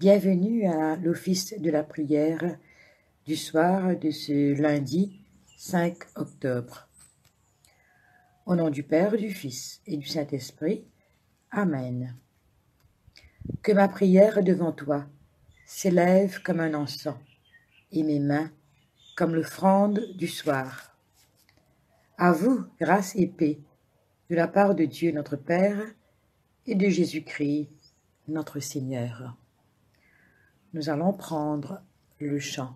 Bienvenue à l'office de la prière du soir de ce lundi 5 octobre. Au nom du Père, du Fils et du Saint-Esprit. Amen. Que ma prière devant toi s'élève comme un encens et mes mains comme l'offrande du soir. À vous, grâce et paix, de la part de Dieu notre Père et de Jésus-Christ notre Seigneur. Nous allons prendre le chant.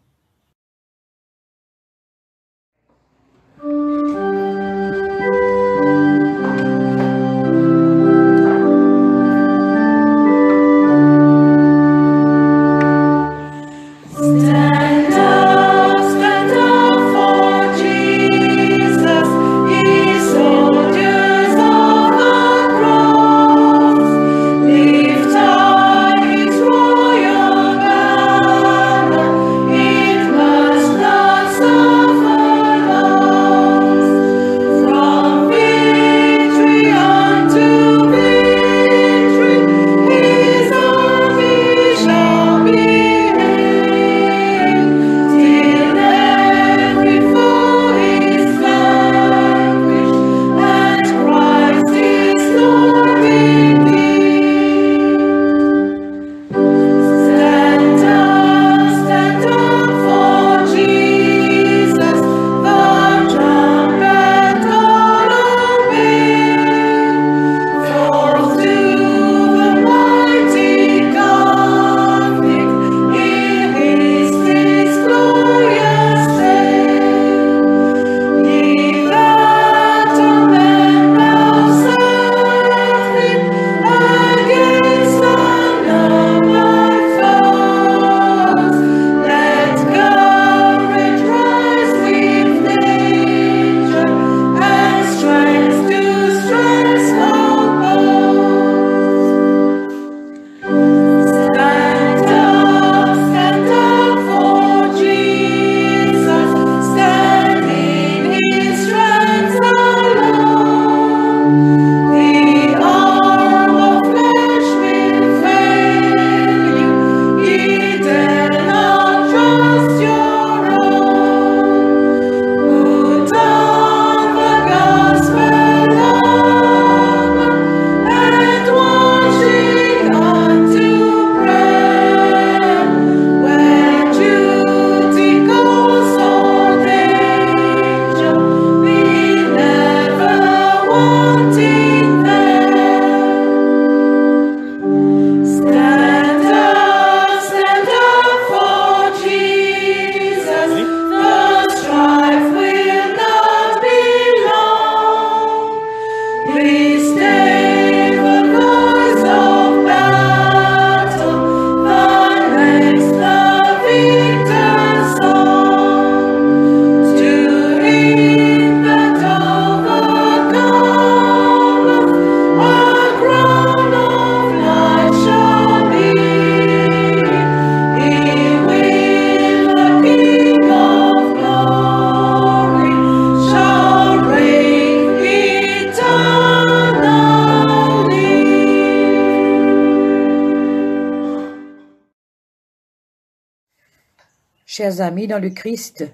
Chers amis dans le Christ,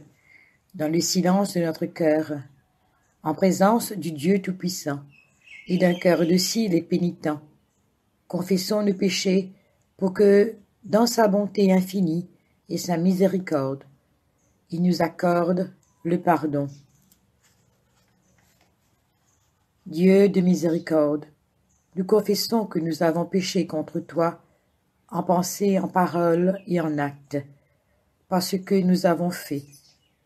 dans le silence de notre cœur, en présence du Dieu Tout-Puissant et d'un cœur docile et pénitent, confessons nos péchés pour que, dans sa bonté infinie et sa miséricorde, il nous accorde le pardon. Dieu de miséricorde, nous confessons que nous avons péché contre toi, en pensée, en parole et en acte, par ce que nous avons fait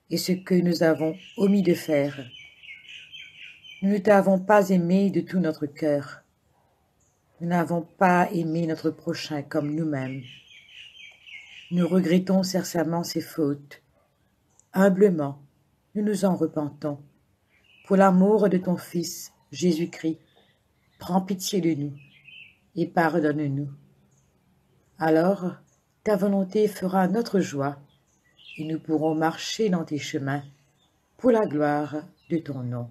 et ce que nous avons omis de faire. Nous ne t'avons pas aimé de tout notre cœur. Nous n'avons pas aimé notre prochain comme nous-mêmes. Nous regrettons sincèrement ces fautes. Humblement, nous nous en repentons. Pour l'amour de ton Fils, Jésus-Christ, prends pitié de nous et pardonne-nous. Alors, ta volonté fera notre joie et nous pourrons marcher dans tes chemins pour la gloire de ton nom.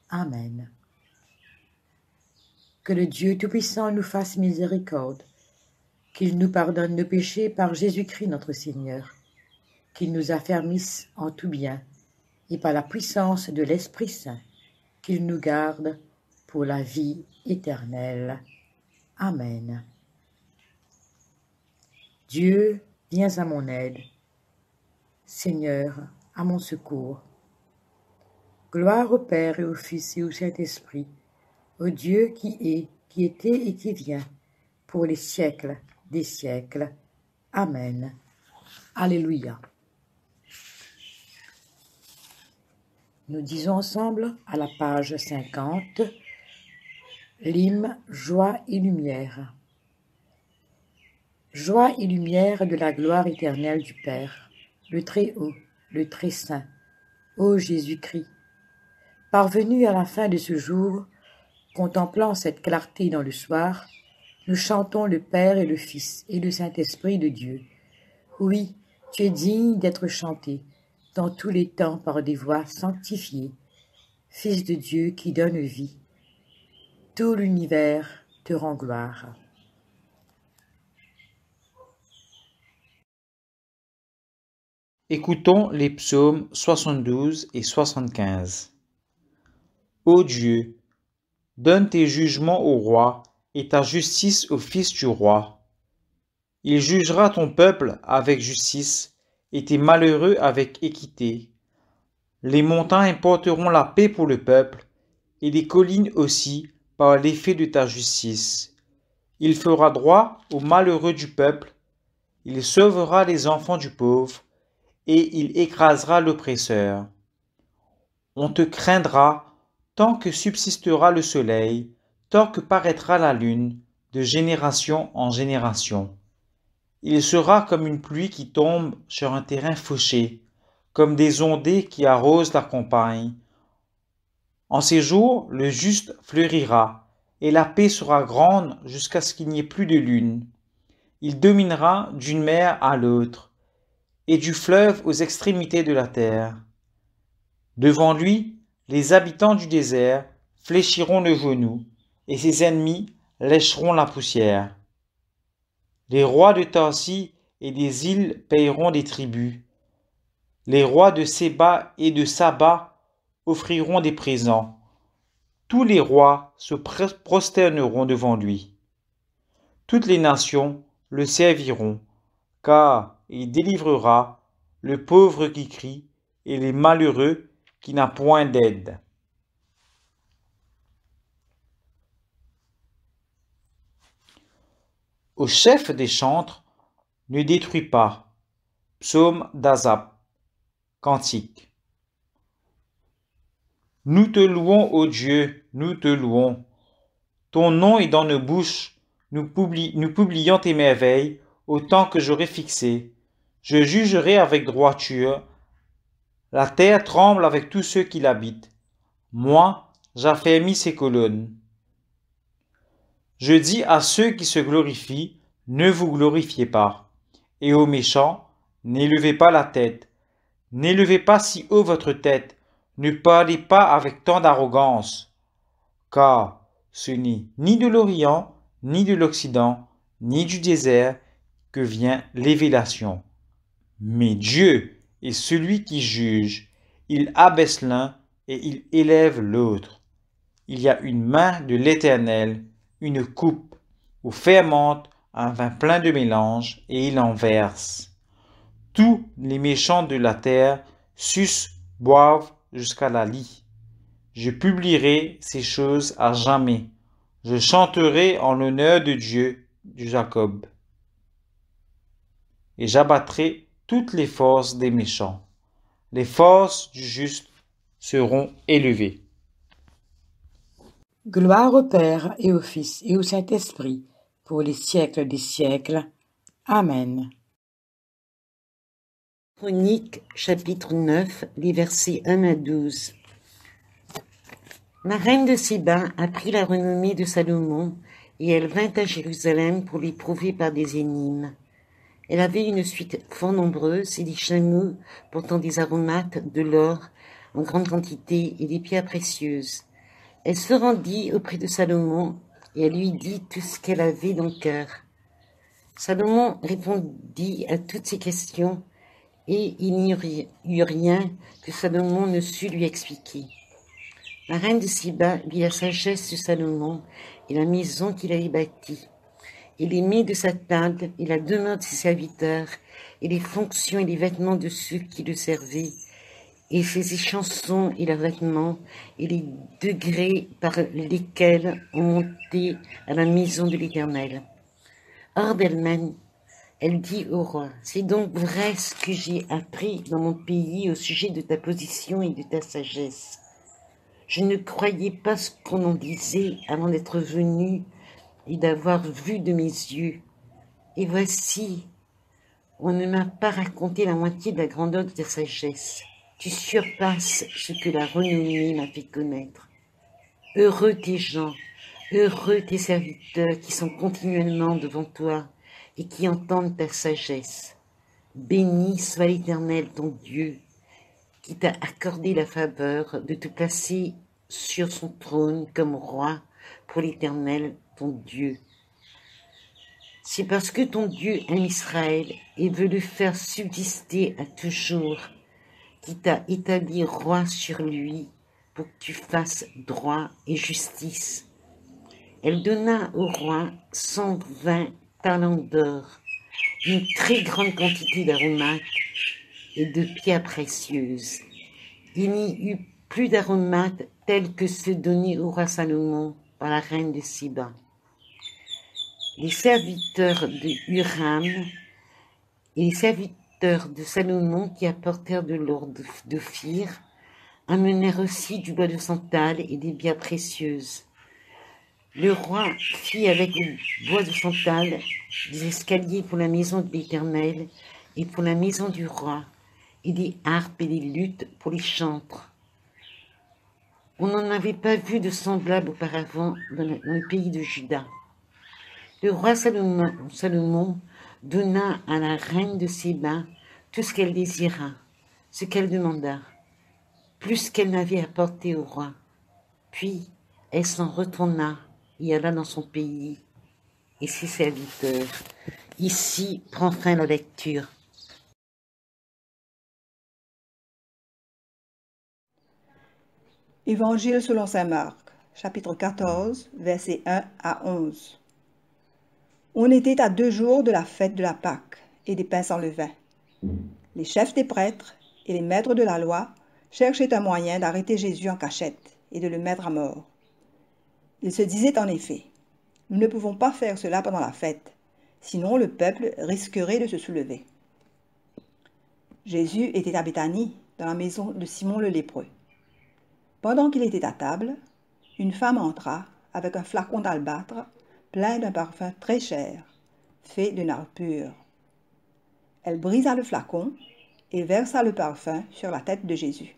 Amen. Que le Dieu Tout-Puissant nous fasse miséricorde, qu'il nous pardonne nos péchés par Jésus-Christ notre Seigneur, qu'il nous affermisse en tout bien, et par la puissance de l'Esprit Saint, qu'il nous garde pour la vie éternelle. Amen. Dieu, viens à mon aide. Seigneur, à mon secours. Gloire au Père et au Fils et au Saint-Esprit, au Dieu qui est, qui était et qui vient, pour les siècles des siècles. Amen. Alléluia. Nous disons ensemble à la page 50, l'hymne Joie et lumière. Joie et lumière de la gloire éternelle du Père, le Très-Haut, le Très-Saint, ô Jésus-Christ. Parvenus à la fin de ce jour, contemplant cette clarté dans le soir, nous chantons le Père et le Fils et le Saint-Esprit de Dieu. Oui, tu es digne d'être chanté dans tous les temps par des voix sanctifiées. Fils de Dieu qui donne vie, tout l'univers te rend gloire. Écoutons les psaumes 72 et 75. Ô Dieu, donne tes jugements au roi et ta justice au fils du roi. Il jugera ton peuple avec justice et tes malheureux avec équité. Les montagnes porteront la paix pour le peuple et les collines aussi par l'effet de ta justice. Il fera droit aux malheureux du peuple, il sauvera les enfants du pauvre et il écrasera l'oppresseur. On te craindra tant que subsistera le soleil, tant que paraîtra la lune, de génération en génération. Il sera comme une pluie qui tombe sur un terrain fauché, comme des ondées qui arrosent la campagne. En ces jours, le juste fleurira, et la paix sera grande jusqu'à ce qu'il n'y ait plus de lune. Il dominera d'une mer à l'autre, et du fleuve aux extrémités de la terre. Devant lui, les habitants du désert fléchiront le genou, et ses ennemis lécheront la poussière. Les rois de Tarsis et des îles payeront des tributs. Les rois de Séba et de Saba offriront des présents. Tous les rois se prosterneront devant lui. Toutes les nations le serviront, car il délivrera le pauvre qui crie et les malheureux qui n'a point d'aide. Au chef des chantres, ne détruis pas. Psaume d'Asaph. Cantique. Nous te louons, ô Dieu, nous te louons. Ton nom est dans nos bouches, nous publions tes merveilles autant que j'aurai fixé. Je jugerai avec droiture. La terre tremble avec tous ceux qui l'habitent. Moi, j'affermis ses colonnes. Je dis à ceux qui se glorifient, ne vous glorifiez pas. Et aux méchants, n'élevez pas la tête. N'élevez pas si haut votre tête. Ne parlez pas avec tant d'arrogance. Car ce n'est ni de l'Orient, ni de l'Occident, ni du désert que vient l'évélation. Mais Dieu est celui qui juge. Il abaisse l'un et il élève l'autre. Il y a une main de l'Éternel, une coupe, où fermente un vin plein de mélange, et il en verse. Tous les méchants de la terre sucent, boivent jusqu'à la lie. Je publierai ces choses à jamais. Je chanterai en l'honneur de Dieu de Jacob. Et j'abattrai toutes les forces des méchants. Les forces du juste seront élevées. Gloire au Père et au Fils et au Saint-Esprit, pour les siècles des siècles. Amen. Chroniques, chapitre 9, les versets 1 à 12. La reine de Séba apprit la renommée de Salomon, et elle vint à Jérusalem pour l'éprouver par des énigmes. Elle avait une suite fort nombreuse et des chameaux portant des aromates, de l'or en grande quantité et des pierres précieuses. Elle se rendit auprès de Salomon et elle lui dit tout ce qu'elle avait dans le cœur. Salomon répondit à toutes ces questions, et il n'y eut rien que Salomon ne sut lui expliquer. La reine de Siba vit la sagesse de Salomon et la maison qu'il avait bâtie, et les mets de sa table et la demeure de ses serviteurs, et les fonctions et les vêtements de ceux qui le servaient, et ses chansons et leurs vêtements, et les degrés par lesquels on montait à la maison de l'Éternel. Hors d'elle-même, elle dit au roi, « C'est donc vrai ce que j'ai appris dans mon pays au sujet de ta position et de ta sagesse. Je ne croyais pas ce qu'on en disait avant d'être venu et d'avoir vu de mes yeux. Et voici, on ne m'a pas raconté la moitié de la grandeur de ta sagesse. Tu surpasses ce que la renommée m'a fait connaître. Heureux tes gens, heureux tes serviteurs qui sont continuellement devant toi et qui entendent ta sagesse. Béni soit l'Éternel ton Dieu, qui t'a accordé la faveur de te placer sur son trône comme roi pour l'Éternel ton Dieu. C'est parce que ton Dieu aime Israël et veut le faire subsister à toujours, qui t'a établi roi sur lui pour que tu fasses droit et justice. Elle donna au roi 120 talents d'or, une très grande quantité d'aromates et de pierres précieuses. Il n'y eut plus d'aromates tels que ceux donnés au roi Salomon par la reine de Siba. Les serviteurs de Huram et les serviteurs de Salomon qui apportèrent de l'or d'Ophir amenèrent aussi du bois de santal et des pierres précieuses. Le roi fit avec le bois de santal des escaliers pour la maison de l'Éternel et pour la maison du roi, et des harpes et des luttes pour les chantres. On n'en avait pas vu de semblable auparavant dans le pays de Juda. Le roi Salomon donna à la reine de Séba tout ce qu'elle désira, ce qu'elle demanda, plus qu'elle n'avait apporté au roi. Puis elle s'en retourna et alla dans son pays et ses serviteurs. Ici prend fin la lecture. Évangile selon saint Marc, chapitre 14, versets 1 à 11. On était à 2 jours de la fête de la Pâque et des pains sans levain. Les chefs des prêtres et les maîtres de la loi cherchaient un moyen d'arrêter Jésus en cachette et de le mettre à mort. Ils se disaient en effet, « Nous ne pouvons pas faire cela pendant la fête, sinon le peuple risquerait de se soulever. » Jésus était à Béthanie, dans la maison de Simon le lépreux. Pendant qu'il était à table, une femme entra avec un flacon d'albâtre plein d'un parfum très cher, fait de nard pur. Elle brisa le flacon et versa le parfum sur la tête de Jésus.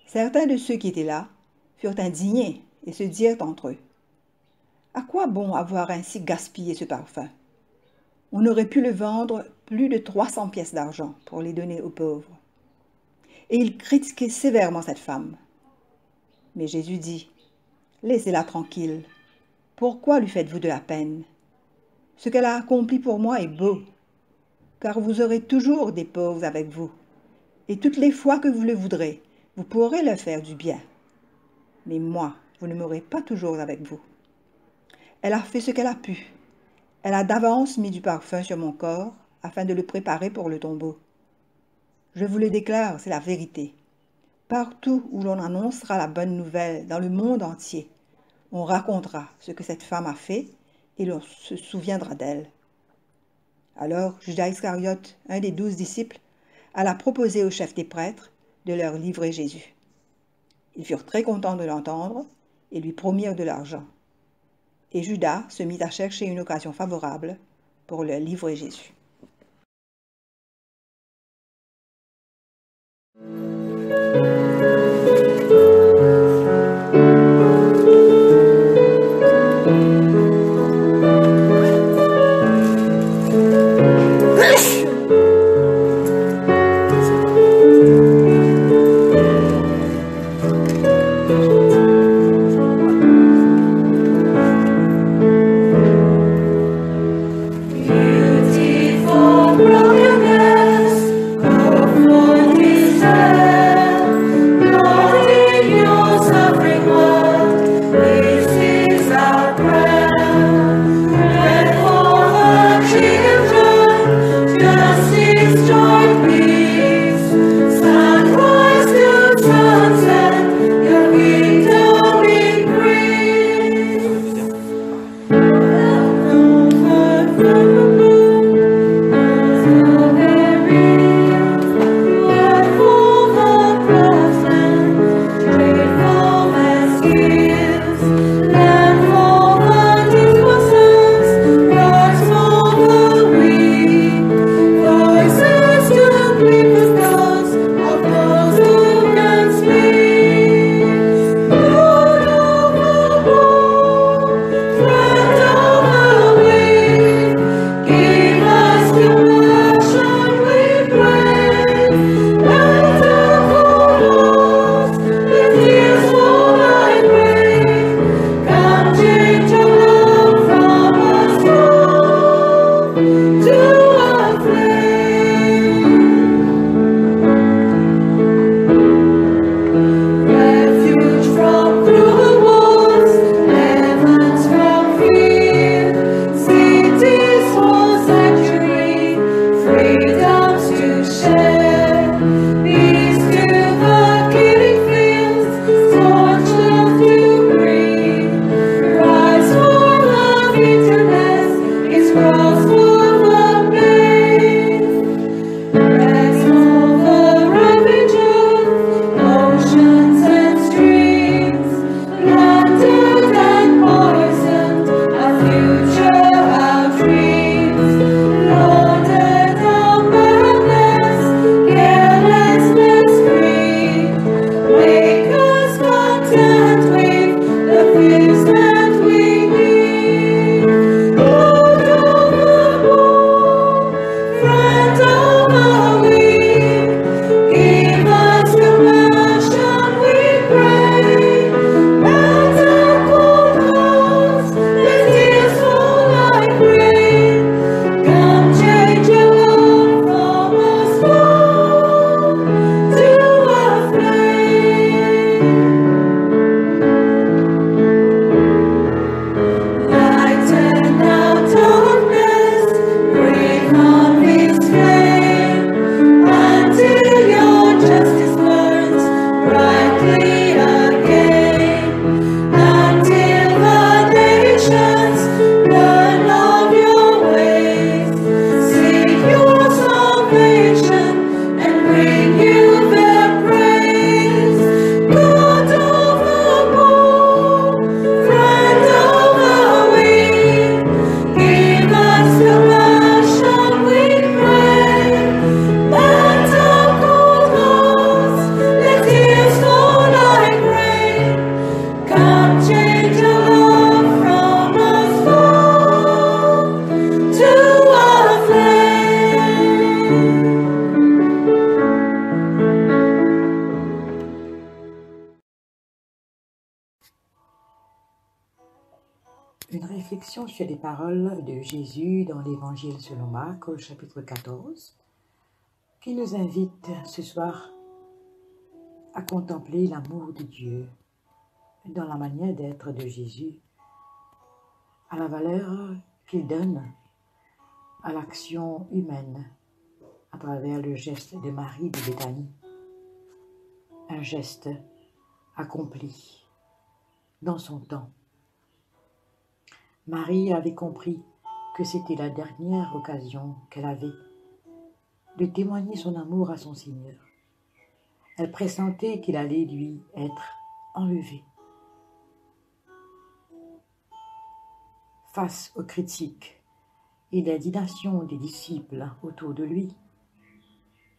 Certains de ceux qui étaient là furent indignés et se dirent entre eux, « À quoi bon avoir ainsi gaspillé ce parfum? On aurait pu le vendre plus de 300 pièces d'argent pour les donner aux pauvres. » Et ils critiquaient sévèrement cette femme. Mais Jésus dit, « Laissez-la tranquille. Pourquoi lui faites-vous de la peine? Ce qu'elle a accompli pour moi est beau, car vous aurez toujours des pauvres avec vous, et toutes les fois que vous le voudrez, vous pourrez leur faire du bien. Mais moi, vous ne m'aurez pas toujours avec vous. Elle a fait ce qu'elle a pu. Elle a d'avance mis du parfum sur mon corps, afin de le préparer pour le tombeau. Je vous le déclare, c'est la vérité. Partout où l'on annoncera la bonne nouvelle dans le monde entier, on racontera ce que cette femme a fait et l'on se souviendra d'elle. » Alors Judas Iscariote, un des 12 disciples, alla proposer aux chefs des prêtres de leur livrer Jésus. Ils furent très contents de l'entendre et lui promirent de l'argent. Et Judas se mit à chercher une occasion favorable pour leur livrer Jésus. Une réflexion sur les paroles de Jésus dans l'Évangile selon Marc au chapitre 14, qui nous invite ce soir à contempler l'amour de Dieu dans la manière d'être de Jésus, à la valeur qu'il donne à l'action humaine à travers le geste de Marie de Béthanie, un geste accompli dans son temps. Marie avait compris que c'était la dernière occasion qu'elle avait de témoigner son amour à son Seigneur. Elle pressentait qu'il allait lui être enlevé. Face aux critiques et l'indignation des disciples autour de lui,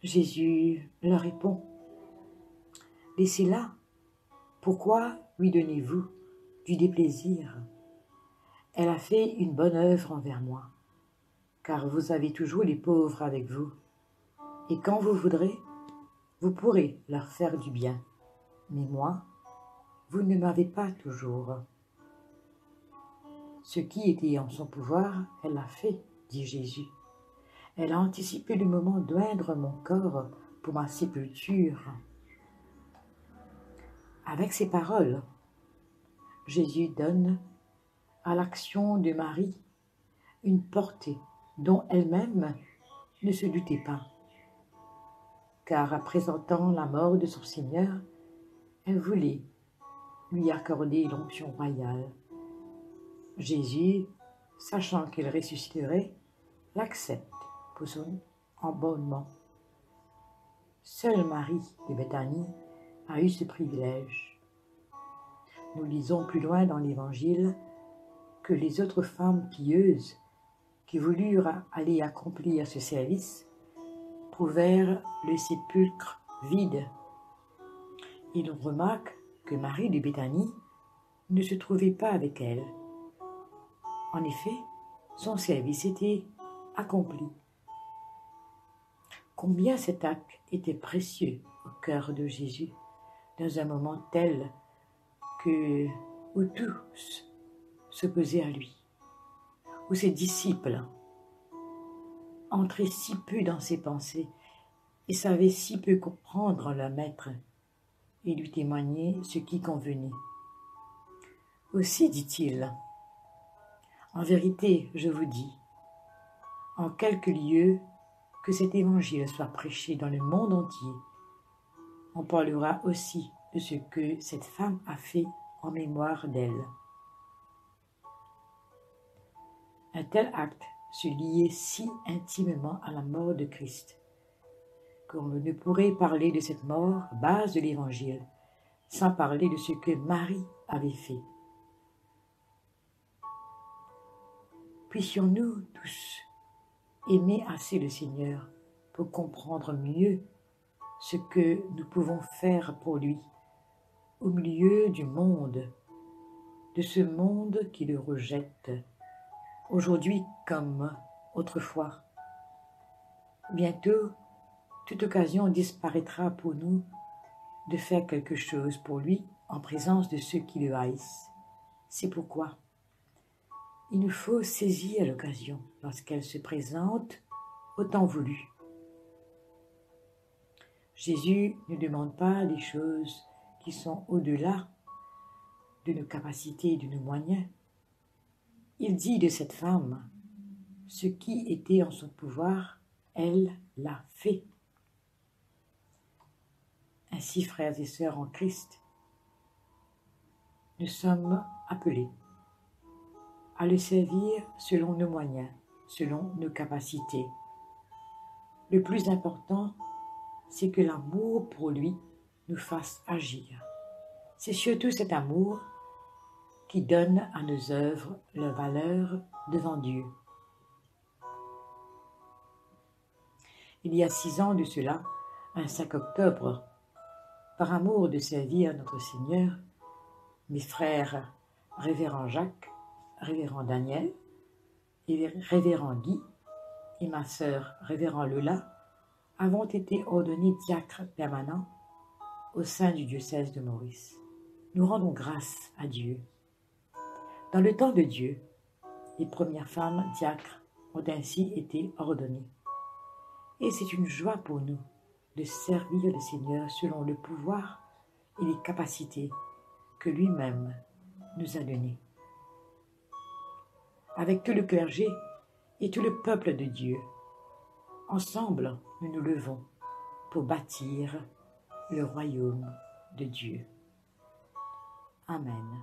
Jésus leur répond : « Laissez-la, pourquoi lui donnez-vous du déplaisir ? Elle a fait une bonne œuvre envers moi, car vous avez toujours les pauvres avec vous, et quand vous voudrez, vous pourrez leur faire du bien. Mais moi, vous ne m'avez pas toujours. » Ce qui était en son pouvoir, elle l'a fait, dit Jésus. Elle a anticipé le moment d'oindre mon corps pour ma sépulture. Avec ces paroles, Jésus donne à l'action de Marie une portée dont elle-même ne se doutait pas. Car présentant la mort de son Seigneur, elle voulait lui accorder l'onction royale. Jésus, sachant qu'il ressusciterait, l'accepte pour son abonnement. Seule Marie de Béthanie a eu ce privilège. Nous lisons plus loin dans l'Évangile que les autres femmes pieuses qui voulurent aller accomplir ce service trouvèrent le sépulcre vide. Et l'on remarque que Marie de Béthanie ne se trouvait pas avec elle. En effet, son service était accompli. Combien cet acte était précieux au cœur de Jésus, dans un moment tel où tous s'opposaient à lui, où ses disciples entraient si peu dans ses pensées et savaient si peu comprendre leur maître et lui témoigner ce qui convenait. Aussi dit-il : « En vérité, je vous dis, en quelque lieu que cet évangile soit prêché dans le monde entier, on parlera aussi de ce que cette femme a fait en mémoire d'elle. » Un tel acte se liait si intimement à la mort de Christ qu'on ne pourrait parler de cette mort, base de l'Évangile, sans parler de ce que Marie avait fait. Puissions-nous tous aimer assez le Seigneur pour comprendre mieux ce que nous pouvons faire pour lui au milieu du monde, de ce monde qui le rejette, aujourd'hui comme autrefois. Bientôt, toute occasion disparaîtra pour nous de faire quelque chose pour lui en présence de ceux qui le haïssent. C'est pourquoi il nous faut saisir l'occasion lorsqu'elle se présente au temps voulu. Jésus ne demande pas des choses qui sont au-delà de nos capacités et de nos moyens. Il dit de cette femme, ce qui était en son pouvoir, elle l'a fait. Ainsi, frères et sœurs en Christ, nous sommes appelés à le servir selon nos moyens, selon nos capacités. Le plus important, c'est que l'amour pour lui nous fasse agir. C'est surtout cet amour qui donne à nos œuvres leur valeur devant Dieu. Il y a 6 ans de cela, un 5 octobre, par amour de servir notre Seigneur, mes frères révérend Jacques, révérend Daniel et révérend Guy et ma sœur révérend Lola avons été ordonnés diacres permanents au sein du diocèse de Maurice. Nous rendons grâce à Dieu. Dans le temps de Dieu, les premières femmes diacres ont ainsi été ordonnées. Et c'est une joie pour nous de servir le Seigneur selon le pouvoir et les capacités que lui-même nous a données. Avec tout le clergé et tout le peuple de Dieu, ensemble nous nous levons pour bâtir le royaume de Dieu. Amen.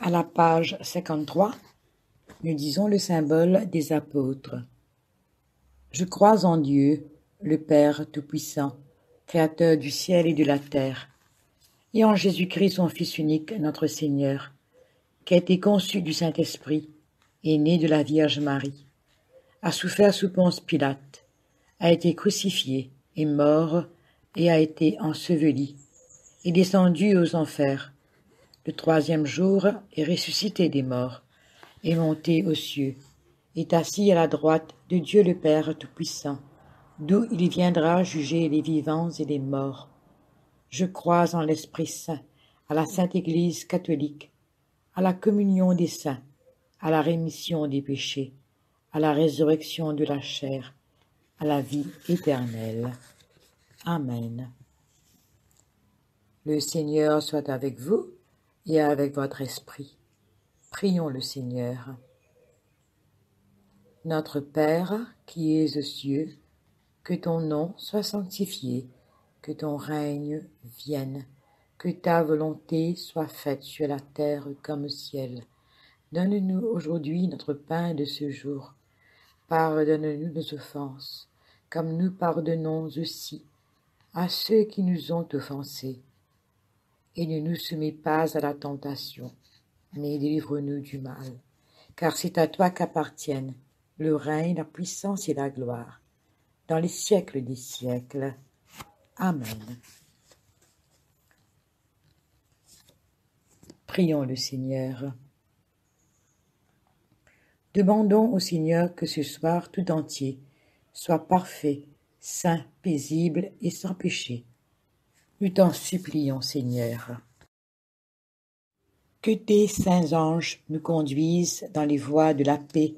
À la page 53, nous disons le symbole des apôtres. Je crois en Dieu, le Père Tout-Puissant, Créateur du ciel et de la terre, et en Jésus-Christ, son Fils unique, notre Seigneur, qui a été conçu du Saint-Esprit et né de la Vierge Marie, a souffert sous Ponce Pilate, a été crucifié, est mort et a été enseveli, est descendu aux enfers. Le troisième jour est ressuscité des morts, est monté aux cieux, est assis à la droite de Dieu le Père Tout-Puissant, d'où il viendra juger les vivants et les morts. Je crois en l'Esprit Saint, à la Sainte Église catholique, à la communion des saints, à la rémission des péchés, à la résurrection de la chair, à la vie éternelle. Amen. Le Seigneur soit avec vous et avec votre esprit. Prions le Seigneur. Notre Père, qui es aux cieux, que ton nom soit sanctifié, que ton règne vienne, que ta volonté soit faite sur la terre comme au ciel. Donne-nous aujourd'hui notre pain de ce jour. Pardonne-nous nos offenses, comme nous pardonnons aussi à ceux qui nous ont offensés. Et ne nous soumets pas à la tentation, mais délivre-nous du mal. Car c'est à toi qu'appartiennent le règne, la puissance et la gloire, dans les siècles des siècles. Amen. Prions le Seigneur. Demandons au Seigneur que ce soir tout entier soit parfait, saint, paisible et sans péché. Nous t'en supplions, Seigneur. Que tes saints anges nous conduisent dans les voies de la paix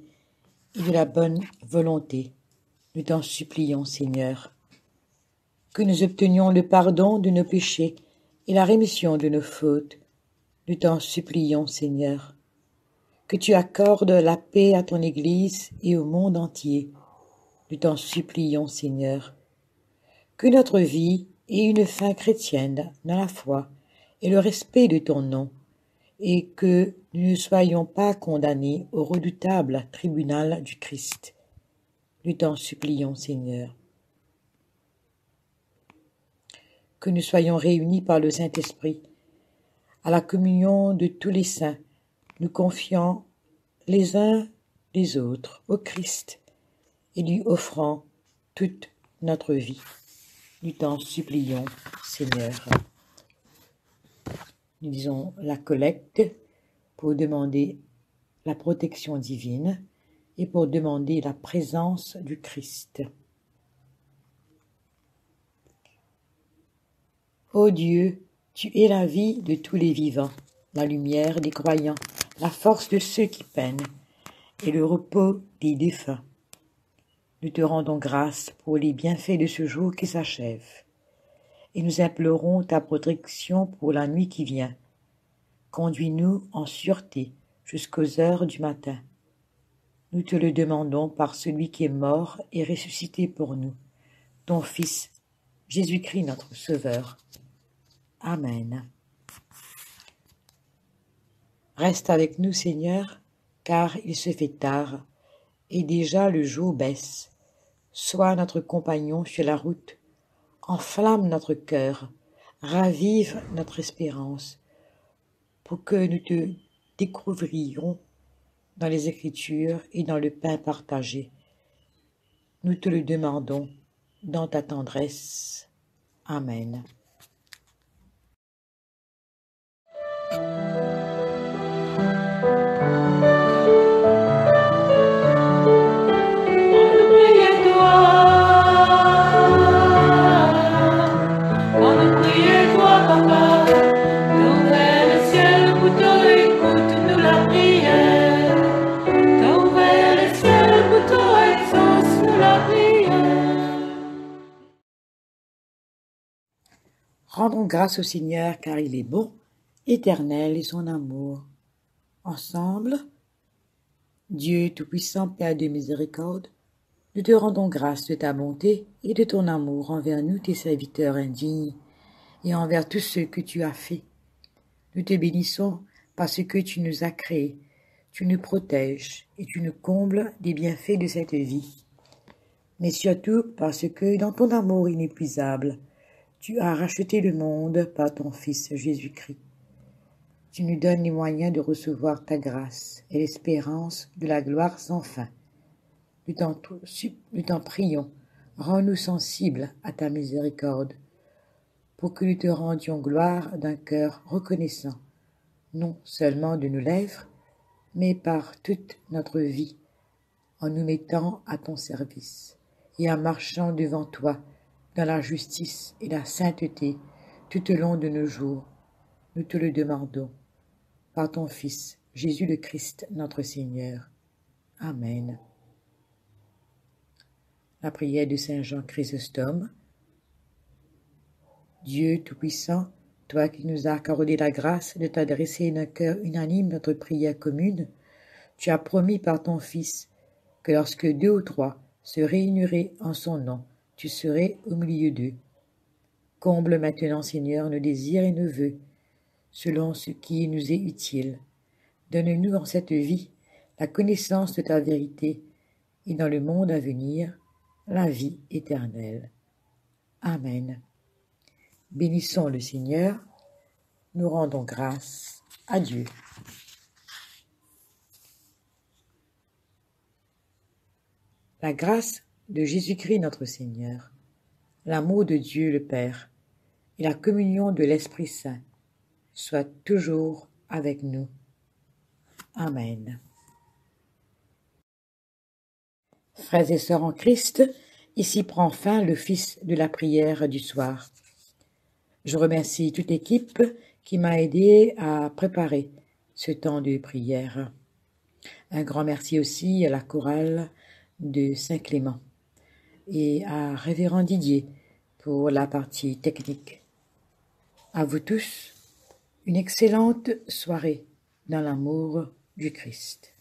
et de la bonne volonté. Nous t'en supplions, Seigneur. Que nous obtenions le pardon de nos péchés et la rémission de nos fautes. Nous t'en supplions, Seigneur. Que tu accordes la paix à ton Église et au monde entier. Nous t'en supplions, Seigneur. Que notre vie ait une fin chrétienne dans la foi et le respect de ton nom, et que nous ne soyons pas condamnés au redoutable tribunal du Christ. Nous t'en supplions, Seigneur. Que nous soyons réunis par le Saint-Esprit à la communion de tous les saints, nous confiant les uns les autres au Christ et lui offrant toute notre vie. Nous t'en supplions, Seigneur. Nous disons la collecte pour demander la protection divine et pour demander la présence du Christ. Ô Dieu, tu es la vie de tous les vivants, la lumière des croyants, la force de ceux qui peinent et le repos des défunts. Nous te rendons grâce pour les bienfaits de ce jour qui s'achève, et nous implorons ta protection pour la nuit qui vient. Conduis-nous en sûreté jusqu'aux heures du matin. Nous te le demandons par celui qui est mort et ressuscité pour nous, ton Fils, Jésus-Christ notre Sauveur. Amen. Reste avec nous, Seigneur, car il se fait tard, et déjà le jour baisse. Sois notre compagnon sur la route, enflamme notre cœur, ravive notre espérance, pour que nous te découvrions dans les Écritures et dans le pain partagé. Nous te le demandons dans ta tendresse. Amen. Rendons grâce au Seigneur car il est bon, éternel est son amour. Ensemble, Dieu Tout-Puissant, Père de miséricorde, nous te rendons grâce de ta bonté et de ton amour envers nous, tes serviteurs indignes, et envers tous ceux que tu as faits. Nous te bénissons parce que tu nous as créés, tu nous protèges et tu nous combles des bienfaits de cette vie. Mais surtout parce que dans ton amour inépuisable, tu as racheté le monde par ton Fils Jésus-Christ. Tu nous donnes les moyens de recevoir ta grâce et l'espérance de la gloire sans fin. Nous t'en prions, rends-nous sensibles à ta miséricorde, pour que nous te rendions gloire d'un cœur reconnaissant, non seulement de nos lèvres, mais par toute notre vie, en nous mettant à ton service et en marchant devant toi dans la justice et la sainteté tout au long de nos jours. Nous te le demandons par ton Fils, Jésus le Christ, notre Seigneur. Amen. La prière de Saint Jean Chrysostome. Dieu Tout-Puissant, toi qui nous as accordé la grâce de t'adresser d'un cœur unanime notre prière commune, tu as promis par ton Fils que lorsque 2 ou 3 se réuniraient en son nom, tu serais au milieu d'eux. Comble maintenant, Seigneur, nos désirs et nos vœux, selon ce qui nous est utile. Donne-nous en cette vie la connaissance de ta vérité et dans le monde à venir, la vie éternelle. Amen. Bénissons le Seigneur, nous rendons grâce à Dieu. La grâce de Jésus-Christ notre Seigneur, l'amour de Dieu le Père et la communion de l'Esprit Saint soient toujours avec nous. Amen. Frères et sœurs en Christ, ici prend fin l'office de la prière du soir. Je remercie toute l'équipe qui m'a aidé à préparer ce temps de prière. Un grand merci aussi à la chorale de Saint-Clément et à Révérend Didier pour la partie technique. À vous tous, une excellente soirée dans l'amour du Christ.